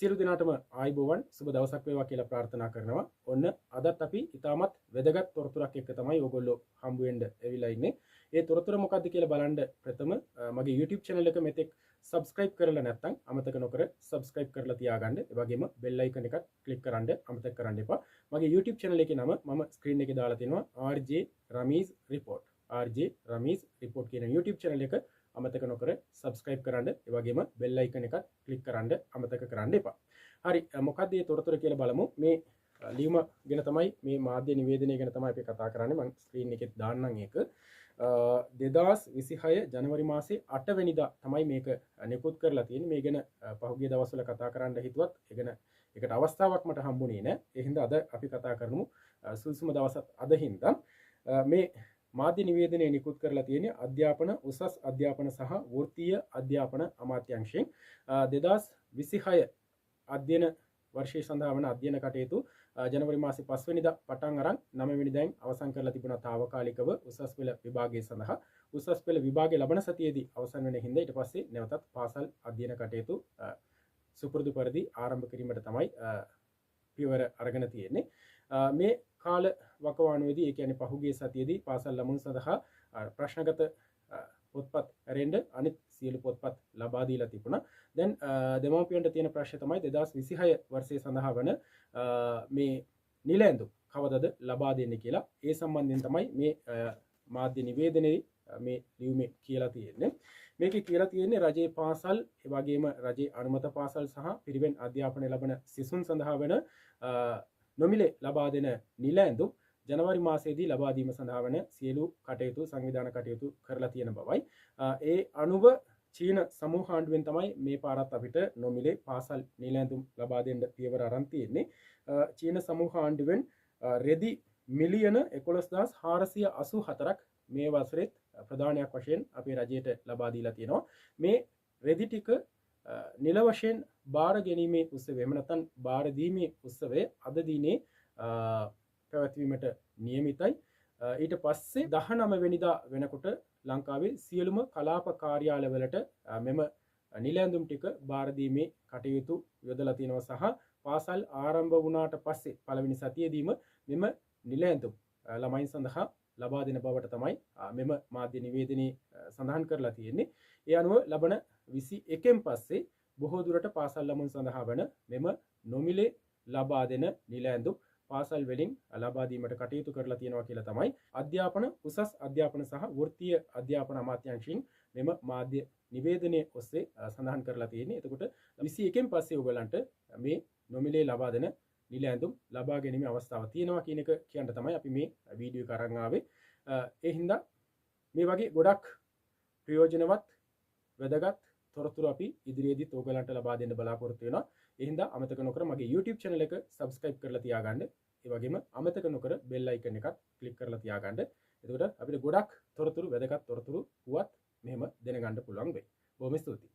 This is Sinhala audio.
සියලු දෙනාටම ආයුබෝවන් සුබ දවසක් වේවා කියලා ප්‍රාර්ථනා කරනවා. ඔන්න අදත් අපි ඉතාමත් වැදගත් තොරතුරක් එක්ක තමයි ඔයගොල්ලෝ හම්බ වෙන්න ඇවිල්ලා ඉන්නේ. ඒ තොරතුර මොකක්ද කියලා බලන්න ප්‍රථම මගේ YouTube channel එක මෙතෙක් subscribe කරලා නැත්නම් අමතක නොකර subscribe කරලා තියාගන්න. ඒ වගේම bell icon එකත් click කරන්න අමතක කරන්න එපා. මගේ YouTube channel එකේ නම මම screen එකේ දාලා තිනවා RJ Rameez Report. RJ Rameez Report කියන YouTube channel එක අමතක නොකර subscribe කරන්න. ඒ වගේම bell icon එකත් click කරන්න අමතක කරන්න එපා. හරි, මොකක්ද මේ තොරතුර කියලා බලමු. මේ ලියුම ගැන තමයි මේ මාධ්‍ය නිවේදනය ගැන තමයි අපි කතා කරන්නේ. මම ස්ක්‍රීන් එකෙත් දාන්නම් ඒක. 2026 ජනවාරි මාසේ 8 වෙනිදා තමයි මේක නිකුත් කරලා තියෙන්නේ. මේ ගැන පහුගිය දවස්වල කතා කරන්න හිතුවත් ඒ ගැන ඒකට අවස්ථාවක් මට හම්බුනේ නැහැ. ඒ හින්දා අද අපි කතා කරමු. සුදුසුම දවසත් අද හින්දා මේ මාධ්‍ය නිවේදනය නිකුත් කරලා තියෙන්නේ අධ්‍යාපන උසස් අධ්‍යාපන සහ වෘත්තීය අධ්‍යාපන අමාත්‍යාංශයෙන් 2026 අධ්‍යයන වර්ෂය සඳහා වන අධ්‍යයන කටයුතු ජනවාරි මාසේ 5 වෙනිදා පටන් අරන් 9 වෙනිදායින් අවසන් කරලා තිබුණා తాවකාලිකව උසස් පෙළ විභාගය සඳහා. උසස් පෙළ විභාගය ලබන සතියේදී අවසන් වෙන හින්දා ඊට පස්සේ නැවතත් පාසල් අධ්‍යයන කටයුතු සුපුරුදු පරිදි ආරම්භ කිරීමට තමයි පියවර අරගෙන තියෙන්නේ. මේ කාල වකවානුවේදී ඒ කියන්නේ පහුගිය සතියේදී පාසල් ළමුන් සඳහා ප්‍රශ්නගත පොත්පත් ඇරෙන්න අනිත් සියලු පොත්පත් ලබා දීලා තිබුණා. දැන් දෙමාපියන්ට තියෙන ප්‍රශ්නේ තමයි 2026 වර්ෂය සඳහා වන මේ නිල ඇඳුම් කවදද ලබා දෙන්නේ කියලා. ඒ සම්බන්ධයෙන් තමයි මේ මාධ්‍ය නිවේදනයේ මේ ලියුමේ කියලා තියෙන්නේ. මේකේ කියලා තියෙන්නේ රජයේ පාසල්, ඒ වගේම රජයේ අනුමත පාසල් සහ පිරිවෙන් අධ්‍යාපනය ලබන සිසුන් සඳහා වන නොමිලේ ලබා දෙන නිල ඇඳුම් ජනවාරි මාසයේදී ලබා දීම සඳහා වන සියලු කටයුතු සංවිධාන කටයුතු කරලා තියෙන බවයි. ඒ අනුව චීන සමූහ ආණ්ඩුවෙන් තමයි මේ පාරත් අපිට නොමිලේ පාසල් නිල ඇඳුම් ලබා දෙන්න පියවර අරන් තියෙන්නේ. චීන සමූහ ආණ්ඩුවෙන් රෙදි මිලියන 11484ක් මේ වසරේ ප්‍රධානයක් වශයෙන් අපේ රජයට ලබා දීලා තියෙනවා. මේ රෙදි ටික නිල වශයෙන් බාර ගැනීමේ උත්සවය එහෙම නැත්නම් බාර දීමේ උත්සවය අද දිනේ පැවැත්වීමට නියමිතයි. ඊට පස්සේ 19 වෙනිදා වෙනකොට ලංකාවේ සියලුම කලාප කාර්යාලවලට මෙම නිල ඇඳුම් ටික බාර දීමේ කටයුතු යොදලා තියෙනවා සහ පාසල් ආරම්භ වුණාට පස්සේ පළවෙනි සතියේදීම මෙම නිල ඇඳුම් ළමයින් සඳහා ලබා දෙන බවට තමයි මෙම මාධ්‍ය නිවේදනයේ සඳහන් කරලා තියෙන්නේ. ඒ අනුව ලබන 21න් පස්සේ බොහෝ දුරට පාසල් ළමුන් සඳහා වන මෙම නොමිලේ ලබා දෙන නිල ඇඳුම් පාසල් වලින් ලබා දීමට කටයුතු කරලා තියෙනවා කියලා තමයි අධ්‍යාපන උසස් අධ්‍යාපන සහ වෘත්තීය අධ්‍යාපන අමාත්‍යාංශයෙන් මෙම මාධ්‍ය නිවේදනයේ ඔස්සේ සඳහන් කරලා තියෙන්නේ. එතකොට 21න් පස්සේ ඔයගලන්ට මේ නොමිලේ ලබා දෙන නිල ඇඳුම් ලබා ගැනීමේ අවස්ථාව තියෙනවා කියන එක කියන්න තමයි අපි මේ වීඩියෝ එක අරන් ආවේ. ඒ හින්දා මේ වගේ ගොඩක් ප්‍රයෝජනවත් වැදගත් තොරතුරු අපි ඉදිරියේදීත් ඔයගලන්ට ලබා දෙන්න බලාපොරොත්තු වෙනවා. ඒ හින්දා අමතක නොකර මගේ YouTube channel එක subscribe කරලා තියාගන්න. ඒ වගේම අමතක නොකර bell icon එකත් click කරලා තියාගන්න. එතකොට අපිට ගොඩක් තොරතුරු වැදගත් තොරතුරු පුවත් මෙහෙම දැනගන්න පුළුවන් වෙයි. බොහොම ස්තුතියි.